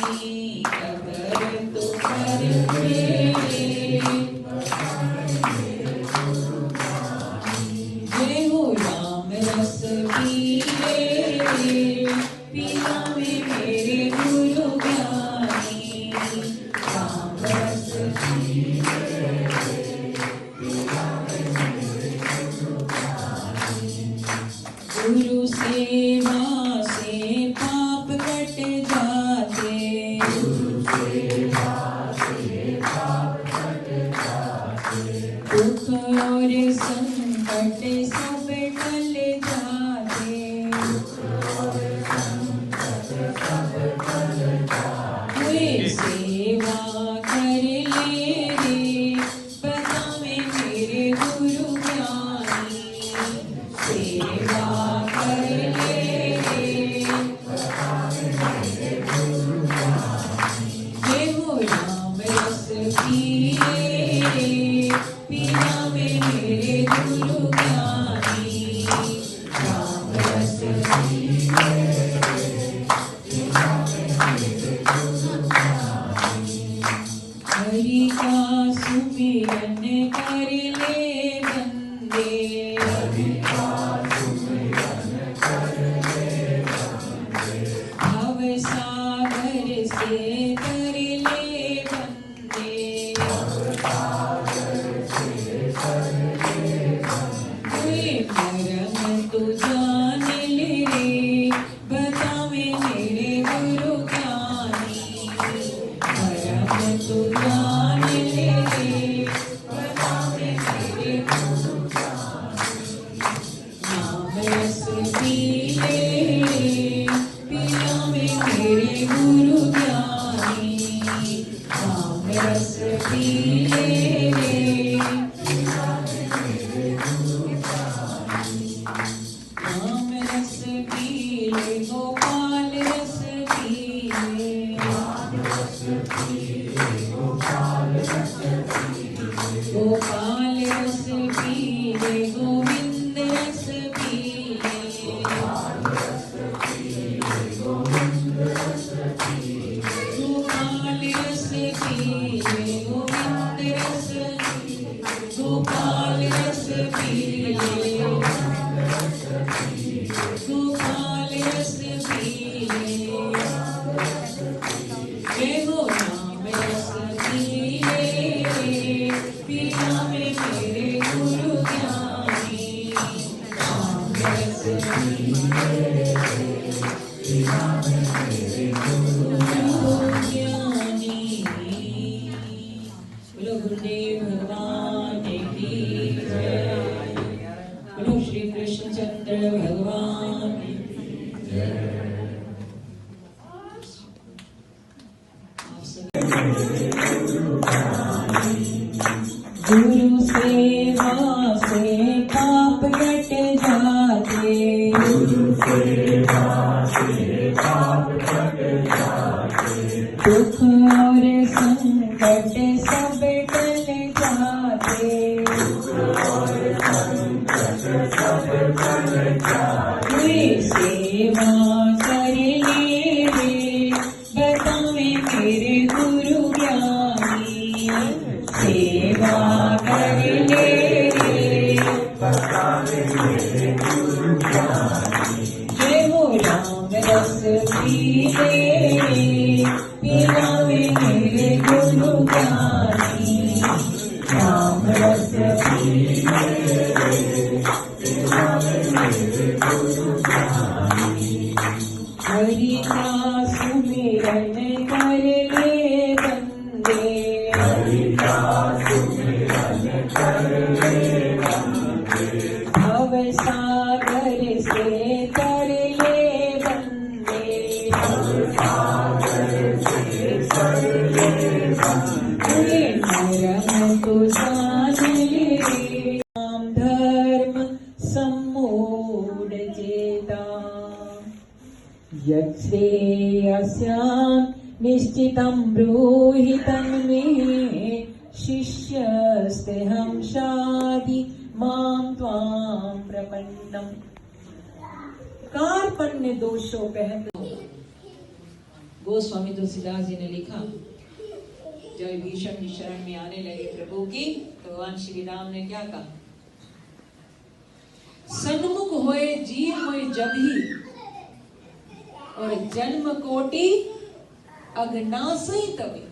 Cover तो कर मेरे जय हो राम रस पीले पिया में मेरे गुरु ज्ञानी राम रस गुरु सेवा से पाप कट जाते दुख और संकट सब टल जाते हुए सेवा कर ले रे बतावे मेरे गुरु ज्ञानी सेवा कर ले रे जय हो राम रस पिए पिया में मेरे गुरु ज्ञानी राम रस हरि का सुमिरन कर ले बंदे भव सागर से तर ले बंदे हुए मरम तू जान ले रे बतावे मेरे गुरु ज्ञानी मरम तू जान ले रे बतावे मेरे गुरु नाम रस पीले पिया में मेरे गुरु ज्ञानी नाम रस पीले राम रस पीले गोपाल रस पीले गोपाल रस पीले गोविंद रस पीले गोपाल रस पीले गोविंद रस गोपाल रस पीले गोपाल रस पीले जय हो राम रस पीले पिया में मेरे गुरु ज्ञानी राम रस पीले पिया में मेरे गुरु ज्ञानी बोलो गुरुदेव भगवान की जय बोलो श्री कृष्णचंद्र भगवान की जय गुरु सेवा से पाप कट जाते दुख और संकट सब टल जाते हुए सेवा कर ले रे बतावे मेरे गुरु ज्ञानी सेवा कर ले रे जय हो राम रस पीले पिया में मेरे गुरु ज्ञानी राम रस पीले हरि का सुमिरन कर ले बंदे भव सागर से तर ले बंदे हुए मरम तो जान ले राम धर्म सम्मूढ़ चेता यस्याम् निश्चितं ब्रूहि तन्मे शिष्यस्तेऽहं शाधि मां त्वां प्रपन्नम्। कार्पण्य दोषोपहत गोस्वामी तुलसीदास जी ने लिखा, जब भीष्म की शरण में आने लगे प्रभु की, तो भगवान श्री राम ने क्या कहा, सन्मुख होए जीव होए जब ही, और जन्म कोटि अघनासई तभी।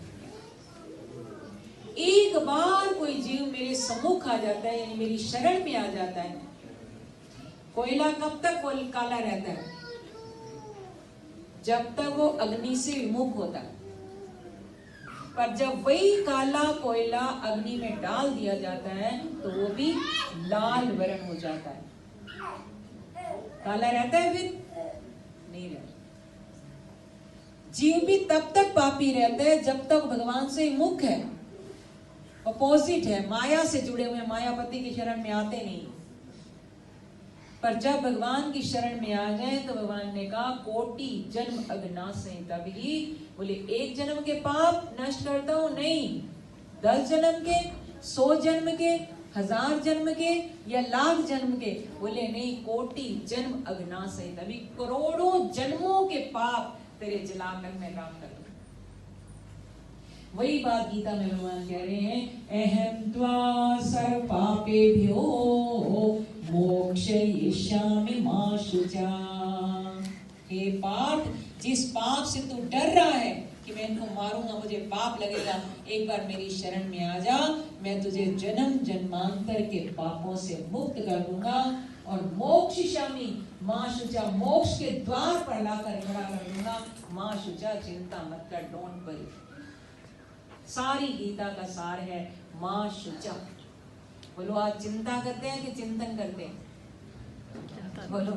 एक बार कोई जीव मेरे सम्मुख आ जाता है, यानी मेरी शरण में आ जाता है, कोयला कब तक काला रहता है? जब तक वो अग्नि से विमुख होता है। पर जब वही काला कोयला अग्नि में डाल दिया जाता है तो वो भी लाल वर्ण हो जाता है। काला रहता है फिर नहीं रहता। जीव भी तब तक पापी रहता है जब तक भगवान से मुख है, अपोजिट है, माया से जुड़े हुए, मायापति की शरण में आते नहीं। पर जब भगवान की शरण में आ जाए तो भगवान ने कहा कोटि जन्म अघनासै तभी। बोले एक जन्म के पाप नष्ट करता हूं? नहीं। 10 जन्म के, 100 जन्म के, 1000 जन्म के या लाख जन्म के? बोले नहीं, कोटि जन्म अघनासै तभी। करोड़ों जन्मों के पाप तेरे जलाकर मैं राम कर दूं। वही बात गीता में भगवान कह रहे हैं, अहम त्वा सर्व पापेभ्यो मोक्षयिष्यामि मा शुचा। हे पाप, जिस पाप से तू डर रहा है कि मैं इनको मारूंगा, मुझे पाप लगेगा, एक बार मेरी शरण में आ जा, मैं तुझे जन्म जन्मांतर के पापों से मुक्त कर दूंगा और मोक्षयिष्यामि मा शुचा, मोक्ष के द्वार पर लाकर खड़ा कर दूंगा। मा शुचा, चिंता मत कर, डोंट वरी। सारी गीता का सार है मां शुचा। बोलो, आज चिंता करते हैं कि चिंतन करते हैं? बोलो।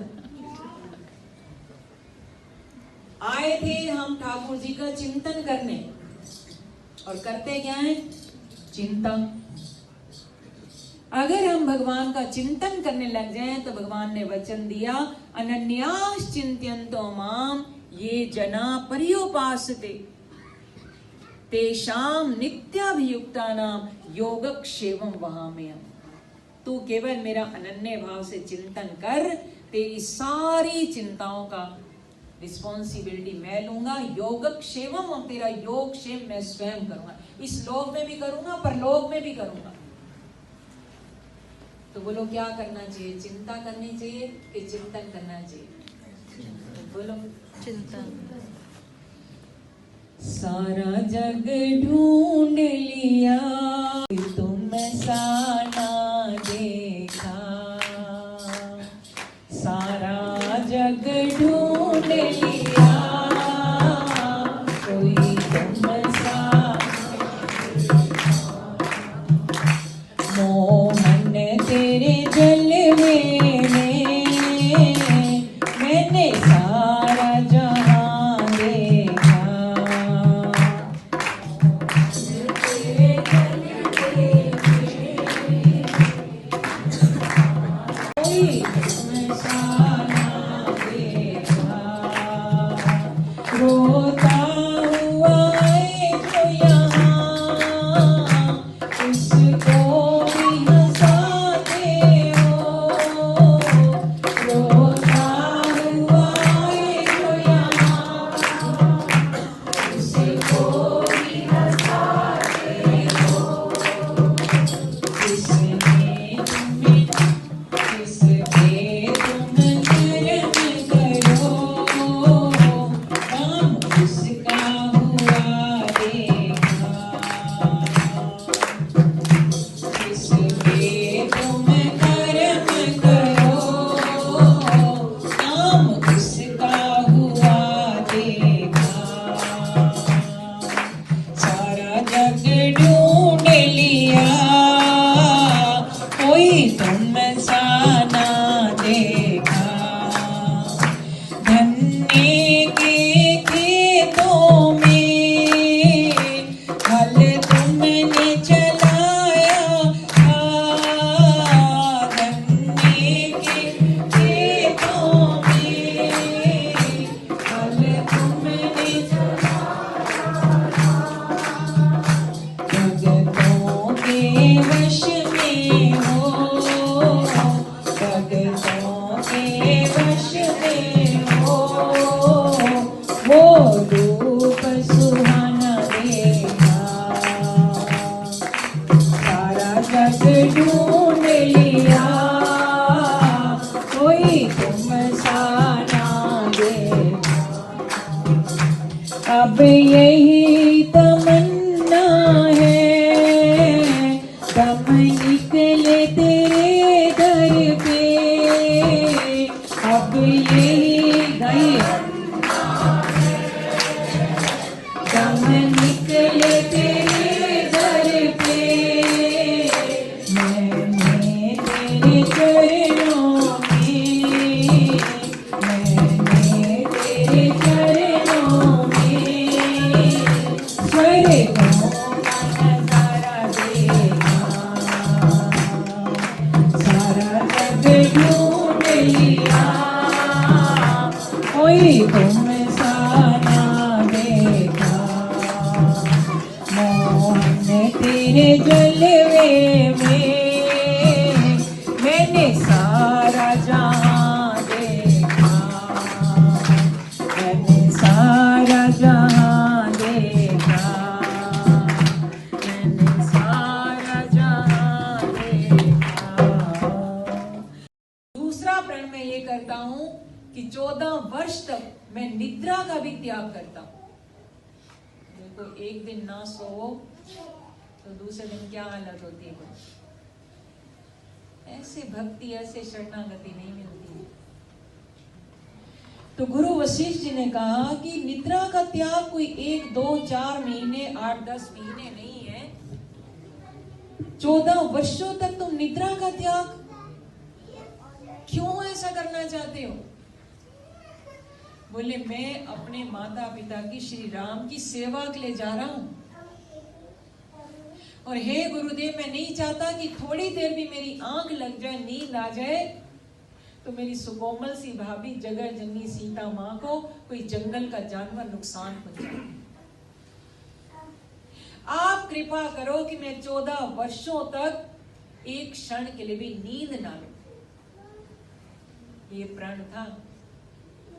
आए थे हम ठाकुर जी का चिंतन करने, और करते क्या है? चिंता। अगर हम भगवान का चिंतन करने लग जाएं तो भगवान ने वचन दिया, अनन्यास चिंत्यन्तो माम ये जना पर्युपासते तेषाम नित्याभियुक्तानाम योगक्षेमं वहाम्यहम्। तू केवल मेरा अनन्य भाव से चिंतन कर, तेरी सारी चिंताओं का रिस्पॉन्सिबिलिटी मैं लूंगा। योगक्षेमम, और तेरा योगक्षेम मैं स्वयं करूंगा। इस लोक में भी करूंगा, परलोक में भी करूंगा। तो बोलो, क्या करना चाहिए? चिंता करनी चाहिए कि चिंतन करना चाहिए? बोलो, चिंतन। सारा जग ढूंढ लिया, तुम सा ना देखा। सारा जग ढूंढ लिया, कोई तुम सा। मोहन तेरे जलवे में मैंने सारा जहां देखा। तेरे अरे कोमल सारा देखा, सारा जग ढूंढ लिया, कोई तुम सारा देखा, मोहन तेरे जलवे में मैंने सारा जहां देखा, मैंने सारा जहां देखा, मैंने सारा जहां देखा। दूसरा प्रण मैं ये करता हूं कि 14 वर्ष तक मैं निद्रा का भी त्याग करता हूं। देखो, एक दिन ना सो तो दूसरे दिन क्या हालत होती है। ऐसे भक्ति, ऐसे शरणागति नहीं मिलती। तो गुरु वशिष्ठ जी ने कहा कि निद्रा का त्याग कोई 1, 2, 4 महीने, 8, 10 महीने नहीं है, 14 वर्षों तक तुम निद्रा का त्याग क्यों ऐसा करना चाहते हो? बोले, मैं अपने माता पिता की, श्री राम की सेवा के लिए जा रहा हूं, और हे गुरुदेव, मैं नहीं चाहता कि थोड़ी देर भी मेरी आंख लग जाए, नींद आ जाए तो मेरी सुकोमल सी भाभी जगत जननी सीता मां को कोई जंगल का जानवर नुकसान पहुंचाए। आप कृपा करो कि मैं 14 वर्षों तक एक क्षण के लिए भी नींद ना लूं। ये प्रण था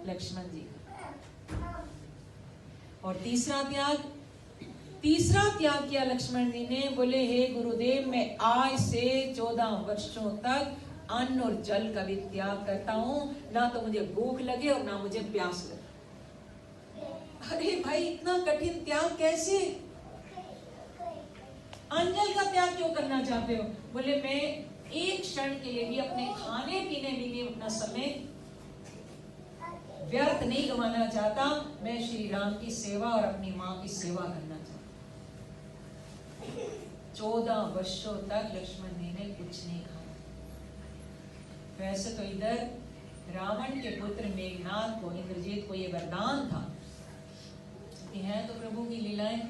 लक्ष्मण जी का। और तीसरा त्याग किया लक्ष्मण जी ने। बोले, हे गुरुदेव, मैं आज से 14 वर्षों तक अन्न और जल का भी त्याग करता हूं, ना तो मुझे भूख लगे और ना मुझे प्यास लगे। अरे भाई, इतना कठिन त्याग कैसे? अन्न जल का त्याग क्यों करना चाहते हो? बोले, मैं एक क्षण के लिए भी अपने खाने पीने में भी अपना समय व्यर्थ नहीं गंवाना चाहता। मैं श्री राम की सेवा और अपनी मां की सेवा करना चाहता। 14 वर्षों तक लक्ष्मण जी ने कुछ नहीं खाया। वैसे तो इधर रावण के पुत्र मेघनाथ को, इंद्रजीत को ये वरदान था कि है तो प्रभु की लीलाएं।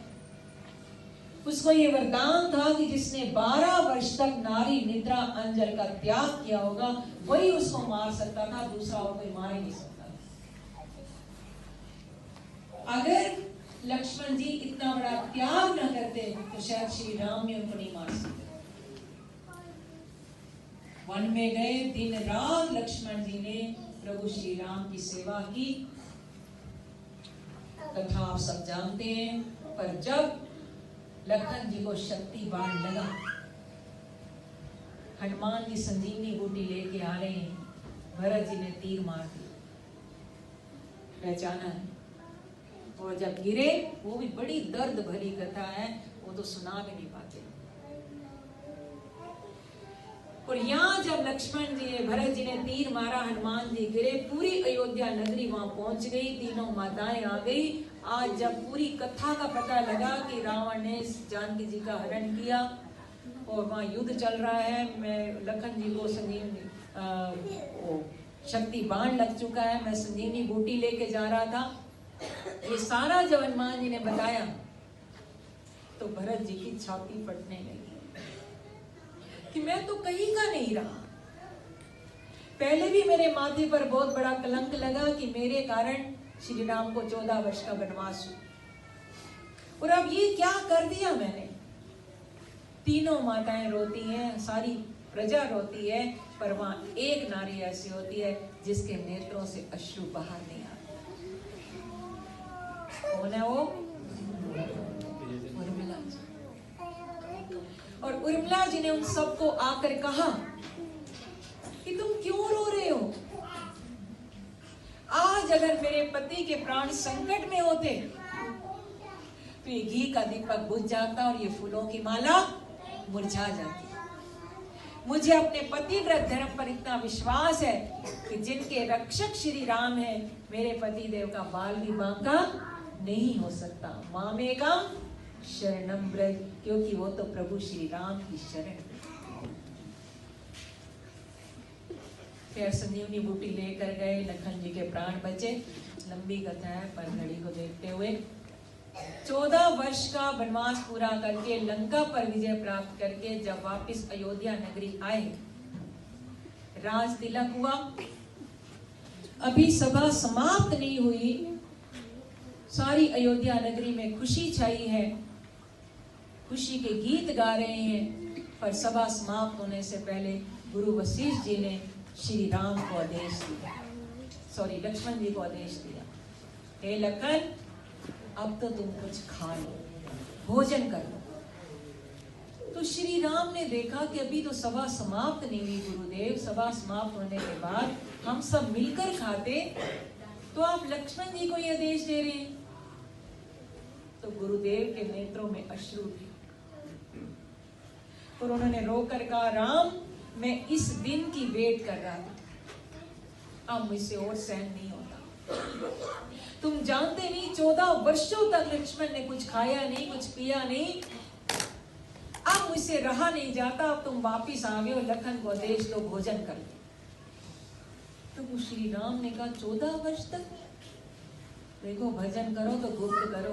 उसको ये वरदान था कि जिसने 12 वर्ष तक नारी निद्रा अंजल का त्याग किया होगा वही उसको मार सकता था, दूसरा और कोई मार ही नहीं सकता। अगर लक्ष्मण जी इतना बड़ा त्याग न करते तो शायद श्री राम भी उनको नहीं मार सकते। वन में गए, दिन रात लक्ष्मण जी ने प्रभु श्री राम की सेवा की। कथा आप सब जानते हैं। पर जब लखन जी को शक्ति बाण लगा, हनुमान जी संजीवनी बूटी लेके आ रहे हैं, भरत जी ने तीर मार दिया, पहचाना है। और जब गिरे, वो भी बड़ी दर्द भरी कथा है, वो तो सुना भी नहीं पाते। और यहाँ जब लक्ष्मण जी ने, भरत जी ने तीर मारा, हनुमान जी गिरे, पूरी अयोध्या नगरी वहां पहुंच गई, तीनों माताएं आ गई। आज जब पूरी कथा का पता लगा कि रावण ने जानकी जी का हरण किया और वहां युद्ध चल रहा है, मैं लखन जी को संजीवनी शक्ति बाण लग चुका है, मैं संजीवनी बूटी लेके जा रहा था, ये सारा जब हनुमान जी ने बताया तो भरत जी की छाती फटने लगी कि मैं तो कहीं का नहीं रहा। पहले भी मेरे माथे पर बहुत बड़ा कलंक लगा कि मेरे कारण श्री राम को 14 वर्ष का वनवास हुआ, और अब ये क्या कर दिया मैंने। तीनों माताएं रोती हैं, सारी प्रजा रोती है, पर वहां एक नारी ऐसी होती है जिसके नेत्रों से अश्रु बाहर नहीं आते। कौन है वो? उर्मिला जी। और उर्मिला जी ने उन सबको आकर कहा कि तुम क्यों रो रहे हो? आज अगर मेरे पति के प्राण संकट में होते तो ये घी का दीपक बुझ जाता और ये फूलों की माला मुरझा जाती। मुझे अपने पतिव्रत धर्म पर इतना विश्वास है कि जिनके रक्षक श्री राम है, मेरे पति देव का बाल भी बांका नहीं हो सकता। मामेकम शरणम ब्रज, क्योंकि वो तो प्रभु श्री राम की शरण। फिर संजीवनी बूटी लेकर गए, लखन जी के प्राण बचे। लंबी कथा है पर घड़ी को देखते हुए 14 वर्ष का वनवास पूरा करके लंका पर विजय प्राप्त करके जब वापस अयोध्या नगरी आए, राज तिलक हुआ, अभी सभा समाप्त नहीं हुई, सारी अयोध्या नगरी में खुशी छाई है, खुशी के गीत गा रहे हैं, पर सभा समाप्त होने से पहले गुरु वशिष्ठ जी ने श्री राम को आदेश दिया, लक्ष्मण जी को आदेश दिया, हे लखन, अब तो तुम कुछ खा लो, भोजन कर लो। तो श्री राम ने देखा कि अभी तो सभा समाप्त नहीं हुई गुरुदेव, सभा समाप्त होने के बाद हम सब मिलकर खाते, तो आप लक्ष्मण जी को ये आदेश दे रहे हैं। तो गुरुदेव के नेत्रों में अश्रु थे और उन्होंने रोकर कहा, राम, मैं इस दिन की वेट कर रहा था, अब मुझसे और सहन नहीं होता। तुम जानते नहीं, 14 वर्षों तक लक्ष्मण ने कुछ खाया नहीं, कुछ पिया नहीं, अब मुझसे रहा नहीं जाता, अब तुम वापिस आ गए और लखन को आदेश दो, भोजन कर लो। तो श्री राम ने कहा, 14 वर्ष तक? देखो, भजन करो तो गुप्त करो,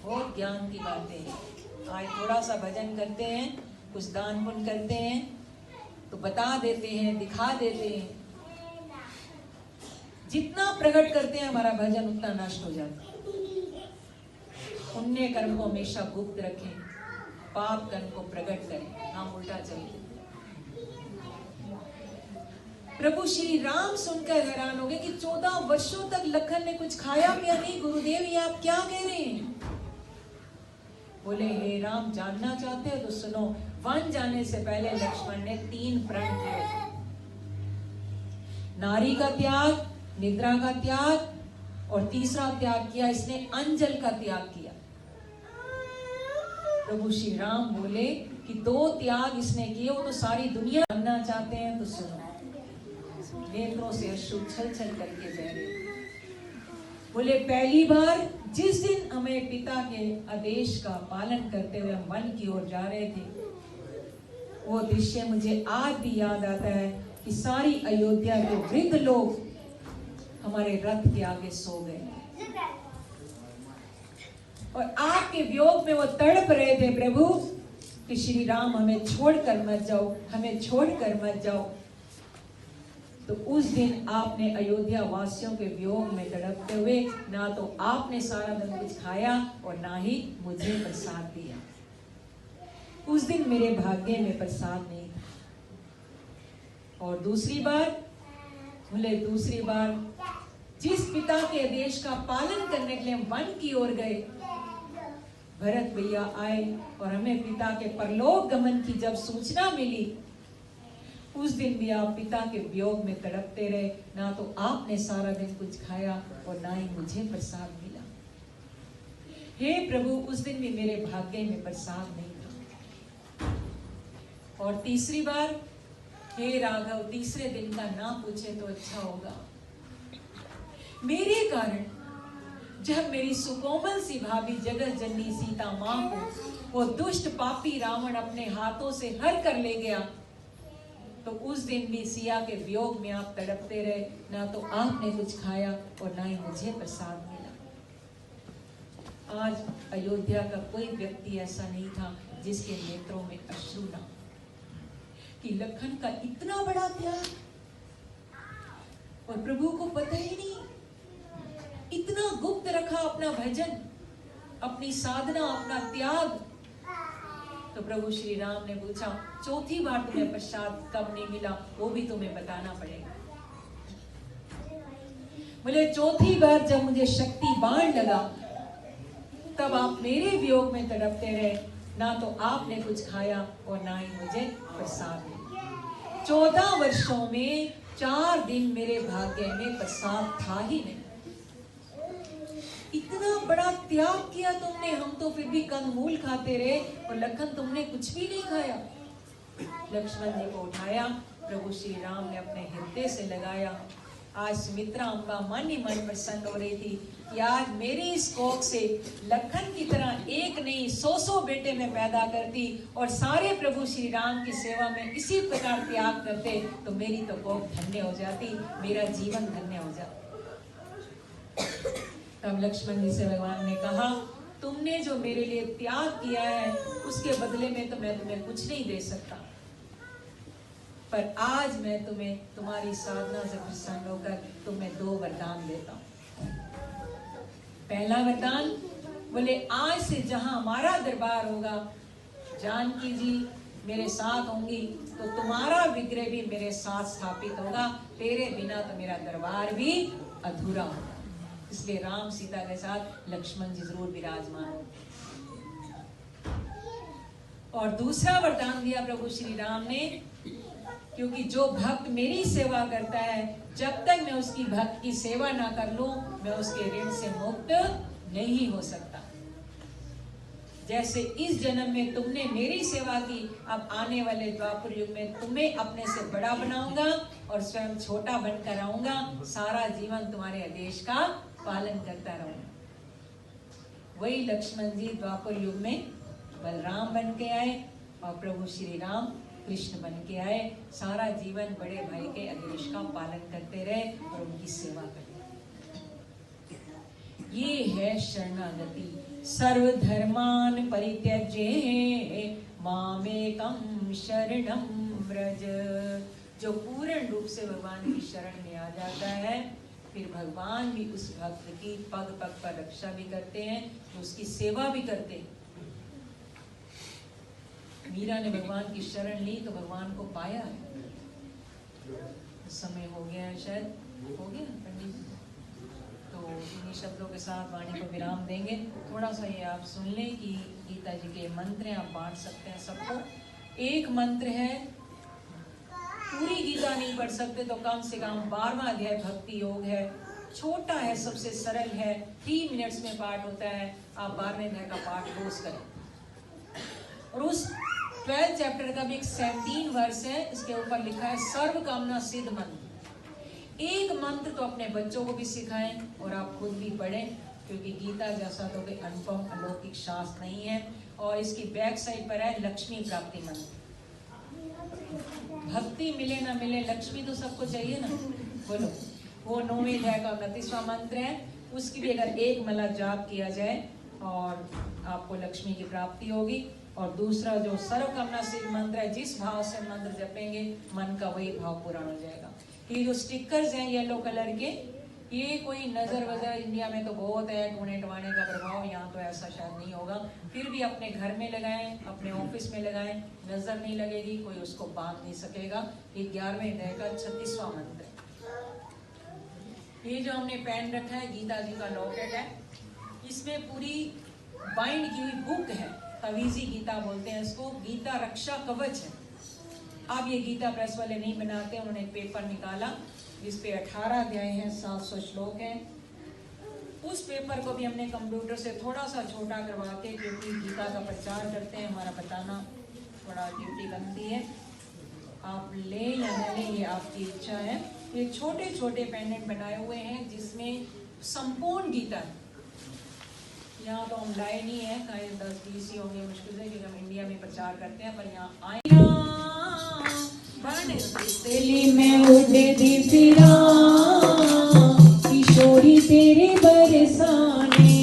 बहुत ज्ञान की बातें। आज थोड़ा सा भजन करते हैं, कुछ दान पुण्य करते हैं, तो बता देते हैं, दिखा देते हैं, जितना प्रकट करते हैं हमारा भजन उतना नष्ट हो जाता है। पुण्य कर्म को हमेशा गुप्त रखें, पाप कर्म को प्रकट करें, हम उल्टा चलते। प्रभु श्री राम सुनकर हैरान हो गए कि 14 वर्षों तक लखन ने कुछ खाया पिया नहीं। गुरुदेव, ये आप क्या कह रहे हैं? बोले, हे राम, जानना चाहते हो तो सुनो। वन जाने से पहले लक्ष्मण ने 3 प्रण किए, नारी का त्याग, निद्रा का त्याग और तीसरा त्याग किया इसने अंजल का त्याग किया। प्रभु श्री राम बोले कि 2 त्याग इसने किए, वो तो सारी दुनिया जानना चाहते हैं तो सुनो। नेत्रों से अश्रु छल छल करके बह रहे। बोले, पहली बार जिस दिन हमें पिता के आदेश का पालन करते हुए हम वन की ओर जा रहे थे, वो दृश्य मुझे आज भी याद आता है कि सारी अयोध्या के वृद्ध लोग हमारे रथ के आगे सो गए और आपके वियोग में वो तड़प रहे थे प्रभु कि श्री राम, हमें छोड़कर मत जाओ, हमें छोड़कर मत जाओ। तो उस दिन आपने अयोध्या वासियों के वियोग में तड़पते हुए ना तो आपने सारा दिन कुछ खाया और ना ही मुझे प्रसाद दिया। उस दिन मेरे भाग्य में प्रसाद नहीं था। और दूसरी बार जिस पिता के आदेश का पालन करने के लिए हम वन की ओर गए, भरत भैया आए और हमें पिता के परलोक गमन की जब सूचना मिली, उस दिन भी आप पिता के वियोग में तड़पते रहे, ना तो आपने सारा दिन कुछ खाया और ना ही मुझे प्रसाद मिला। हे प्रभु, उस दिन भी मेरे भाग्य में प्रसाद नहीं था। और तीसरी बार, हे राघव, तीसरे दिन का ना पूछे तो अच्छा होगा। मेरे कारण जब मेरी सुकोमल सी भाभी जगत जननी सीता मां को वो दुष्ट पापी रावण अपने हाथों से हर कर ले गया, तो उस दिन भी सिया के वियोग में आप तड़पते रहे, ना तो आपने कुछ खाया और ना ही मुझे प्रसाद मिला। आज अयोध्या का कोई व्यक्ति ऐसा नहीं था जिसके नेत्रों में अश्रु ना हो कि लखन का इतना बड़ा त्याग और प्रभु को पता ही नहीं। इतना गुप्त रखा अपना भजन, अपनी साधना, अपना त्याग। तो प्रभु श्री राम ने पूछा, चौथी बार तुम्हें प्रसाद कब नहीं मिला, वो भी तुम्हें बताना पड़ेगा। बोले, चौथी बार जब मुझे शक्ति बाण लगा, तब आप मेरे वियोग में तड़पते रहे, ना तो आपने कुछ खाया और ना ही मुझे प्रसाद मिला। 14 वर्षों में 4 दिन मेरे भाग्य में प्रसाद था ही नहीं। इतना बड़ा त्याग किया तुमने, हम तो फिर भी कंदमूल खाते रहे और लखन तुमने कुछ भी नहीं खाया। लक्ष्मण जी को उठाया, प्रभु श्री राम ने अपने हृदय से लगाया। आज सुमित्रा अम्बा मन ही मन प्रसन्न हो रही थी कि आज मेरी इस कोख से लखन की तरह एक नहीं 100 बेटे में पैदा करती और सारे प्रभु श्री राम की सेवा में इसी प्रकार त्याग करते, तो मेरी तो कोख धन्य हो जाती, मेरा जीवन धन्य हो जाता। तब लक्ष्मण जी से भगवान ने कहा, तुमने जो मेरे लिए त्याग किया है उसके बदले में तो मैं तुम्हें कुछ नहीं दे सकता, पर आज मैं तुम्हें तुम्हारी साधना से प्रसन्न होकर तुम्हें 2 वरदान देता हूं। पहला वरदान, बोले आज से जहां हमारा दरबार होगा, जानकी जी मेरे साथ होंगी, तो तुम्हारा विग्रह भी मेरे साथ स्थापित होगा, तेरे बिना तो मेरा दरबार भी अधूरा होगा। इसलिए राम सीता के साथ लक्ष्मण जी जरूर विराजमान हो। और दूसरा वरदान दिया प्रभु श्री राम ने, क्योंकि जो भक्त मेरी सेवा करता है, जब तक मैं उसकी भक्त की सेवा ना कर लूं, मैं उसके ऋण से मुक्त नहीं हो सकता। जैसे इस जन्म में तुमने मेरी सेवा की, अब आने वाले द्वापर युग में तुम्हें अपने से बड़ा बनाऊंगा और स्वयं छोटा बनकर आऊंगा, सारा जीवन तुम्हारे आदेश का पालन करता रहूंगा। वही लक्ष्मण जी द्वापर युग में बलराम बन के आए और प्रभु श्री राम कृष्ण बन के आए, सारा जीवन बड़े भाई के आदेश का पालन करते रहे और उनकी सेवा करते। ये है शरणागति। सर्वधर्मान परित्यज्य मामेकं शरणं व्रज। जो पूर्ण रूप से भगवान की शरण में आ जाता है, फिर भगवान भी उस भक्त की पग पग पर रक्षा भी करते हैं, तो उसकी सेवा भी करते हैं। मीरा ने भगवान की शरण ली तो भगवान को पाया है। समय हो गया है, शायद हो गया पंडित जी, तो इन्हीं शब्दों के साथ वाणी को विराम देंगे। थोड़ा सा ये आप सुन लें कि गीता जी के मंत्र हैं, आप बांट सकते हैं सबको। एक मंत्र है, पूरी गीता नहीं पढ़ सकते तो कम से कम 12वां अध्याय भक्ति योग है, छोटा है, सबसे सरल है, 3 मिनट्स में पाठ होता है। आप 12वें अध्याय का पाठ रोज करें। और उस 12 चैप्टर का भी एक 17 वर्ष है, इसके ऊपर लिखा है सर्व कामना सिद्ध मंत्र। एक मंत्र तो अपने बच्चों को भी सिखाएं और आप खुद भी पढ़ें, क्योंकि गीता जैसा तो कोई अनुपम अलौकिक शास्त्र नहीं है। और इसकी बैक साइड पर है लक्ष्मी प्राप्ति मंत्र। भक्ति मिले ना मिले, लक्ष्मी तो सबको चाहिए ना, बोलो। वो 9वें अध्याय का 29वां मंत्र है, उसकी भी अगर एक माला जाप किया जाए और आपको लक्ष्मी की प्राप्ति होगी। और दूसरा जो सर्व कामना सिद्ध मंत्र है, जिस भाव से मंत्र जपेंगे मन का वही भाव पूरा हो जाएगा। ये जो स्टिकर्स हैं येलो कलर के, ये कोई नजर वजर इंडिया में तो बहुत है, टूने टवाने का प्रभाव, यहाँ तो ऐसा शायद नहीं होगा। फिर भी अपने घर में लगाएं, अपने ऑफिस में लगाएं, नजर नहीं लगेगी, कोई उसको बांध नहीं सकेगा। ये 11वें अध्याय का 36वां मंत्र है। ये जो हमने पेन रखा है, गीता जी का लॉकेट है, इसमें पूरी बाइंड की हुई बुक है, तवीजी गीता बोलते हैं इसको, गीता रक्षा कवच है। अब ये गीता प्रेस वाले नहीं बनाते, उन्होंने एक पेपर निकाला जिस पे 18 अध्याय हैं, 700 श्लोक हैं। उस पेपर को भी हमने कंप्यूटर से थोड़ा सा छोटा करवा के, क्योंकि गीता का प्रचार करते हैं, हमारा बताना थोड़ा ड्यूटी बनती है। आप ले या न ले, ये आपकी इच्छा है। ये छोटे छोटे पेंडेंट बनाए हुए हैं जिसमें संपूर्ण गीता है। यहाँ तो हम लाए नहीं है, कहीं 10-20 ही होंगे मुश्किल से, क्योंकि हम इंडिया में प्रचार करते हैं, पर यहाँ आए में उड़ती फिरा किशोरी तेरे बरसाने,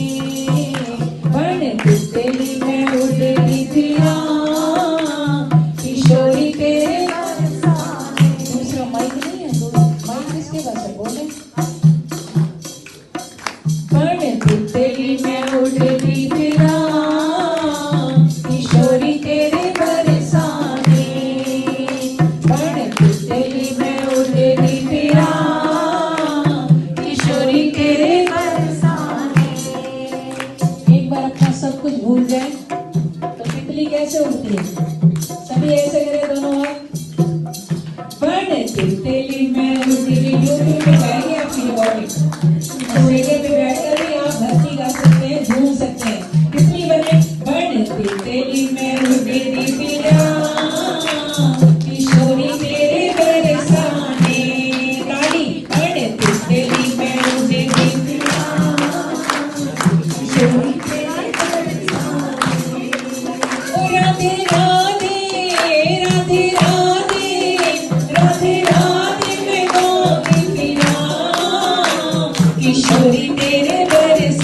बन तेली में उड़ती फिरा किशोरी तेरे बरसाने। दूसरा माइक नहीं है, तो माइक किसके पास है, बोले। बन तेली में उड़ती फिरा किशोरी तेरे बरसाने, बन तेली में उड़ती फिरा किशोरी तेरे बरसाने। एक बार अपना सब कुछ भूल जाए तो तितली कैसे उड़ती है, सभी ऐसे करें दोनों हाथ। बन तेली में उड़ती, यूट्यूब पे जाएंगे आपकी बॉडी, पे बैठकर भी आप भक्ति गा सकते हैं, झूम सकते हैं। कितनी बने, बन तेली में उड़ती फिरा किशोरी तेरे बरसाने, ताली। बन तेली में उड़ती फिरा किशोरी तेरे बरसाने। ओ राधे राधे राधे राधे राधे राधे मैं गाती फिरा किशोरी तेरे बरसाने।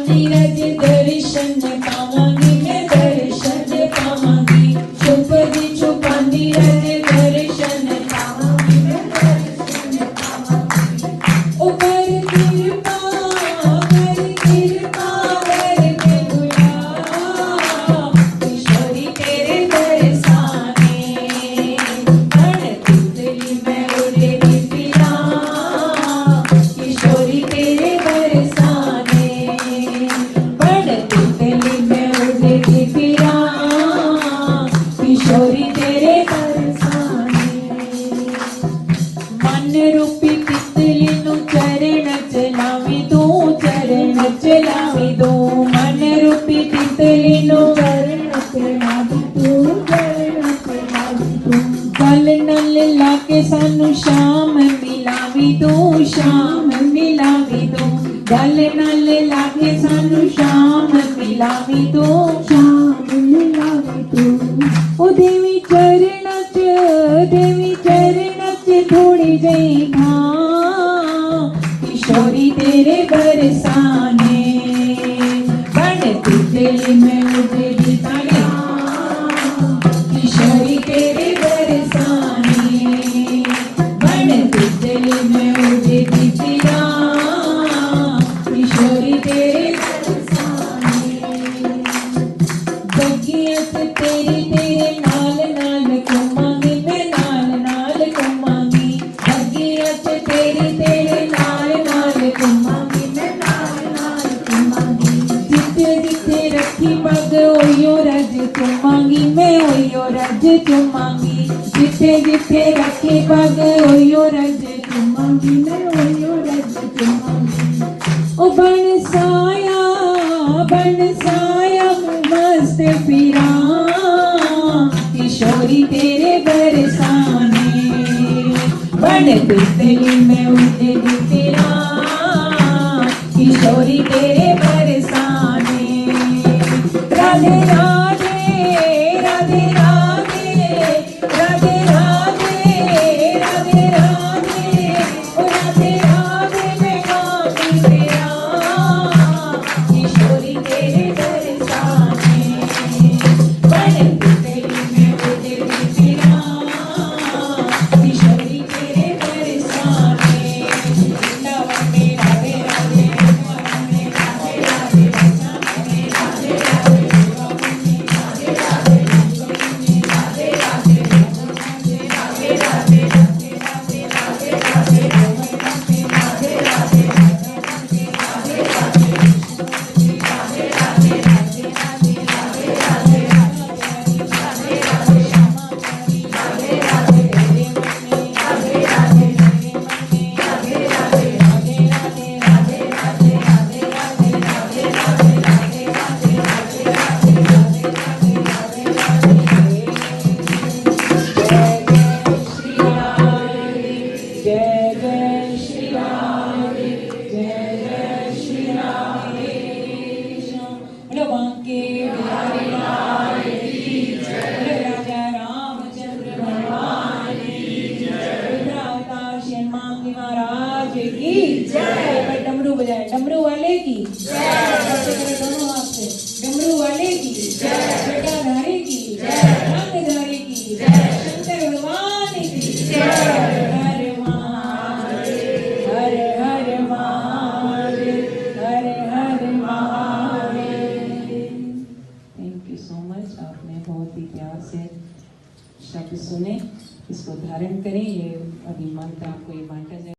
नीरज दर्शन पावांगी मैं दर्शन पावांगी छुपदी छुपांदी रज दर्शन पावांगी मैं दर्शन पावांगी ओ कर कृपा करके बुला किशोरी तेरे बरसाने बड़ तितली मैं उड़ेगी फिरा किशोरी तेरे बरसाने बड़ तितली मैं उड़ेगी फिरा किशोरी तेरे बरसाने मन रूपी तितली नु चरण चलावी दो मन रूपी तितली नु चरण चलावी दो गल नल लाके सानू शाम मिलावी दो गल नल लाके सानू शाम मिलावी दो ओ देवी चरण च थोड़ी जई भां किशोरी तेरे बरसाने बड़ तितली में उड़ेगी तारा किशोरी तेरे बरसाने बड़ तितली में उड़ेगी फिरा किशोरी तेरे बरसाने बगिया से तेरे नाल नाल घूमांगी मैं नाल घूमांगी बगिया से तेरे नाल नाल घूमांगी मैं नाल घूमांगी जिथे रखी पग ओयो रज चुमांगी मैं ओयो रज चुमांगी जिथे रखी पग ओयो रज चुमांगी मैं ओयो रज चुमांगी ओ बन साया मस्त फिरा किशोरी तेरे बरसाने बड़ तितली में उड़ेगी फिरा किशोरी तेरे बरसाने राधे राधे राधे राधे राधे राधे राधे ओ राधे राधे मैं गाती तेरा किशोरी तेरे बरसाने बड़ तितली में उड़ेगी फिरा किशोरी तेरे बरसाने वृंदावन में राधे राधे वृंदावन में राधे राधे वृंदावन में राधे राधे वृंदावन में राधे राधे वृंदावन में राधे राधे राधे राधे राधे राधे राधे वृंदावन में राधे राधे राधे राधे राधे जय जय श्री राधे जय जय श्री राधे बोलो बांके बिहारी लाल की जय बोलो राजा रामचंद्र भगवान की जय रुद्रावतार श्री महाराज की जय डमरू बजाए डमरू वाले की जय दोनों हाथ से डमरू वाले की जय जटाधारी की जय रंगधारी की जय शंकर भगवान की जय आपने बहुत ही प्यार से शब्द सुने, इसको धारण करें। ये अभी मंत्र आपको ये बांटा जाए।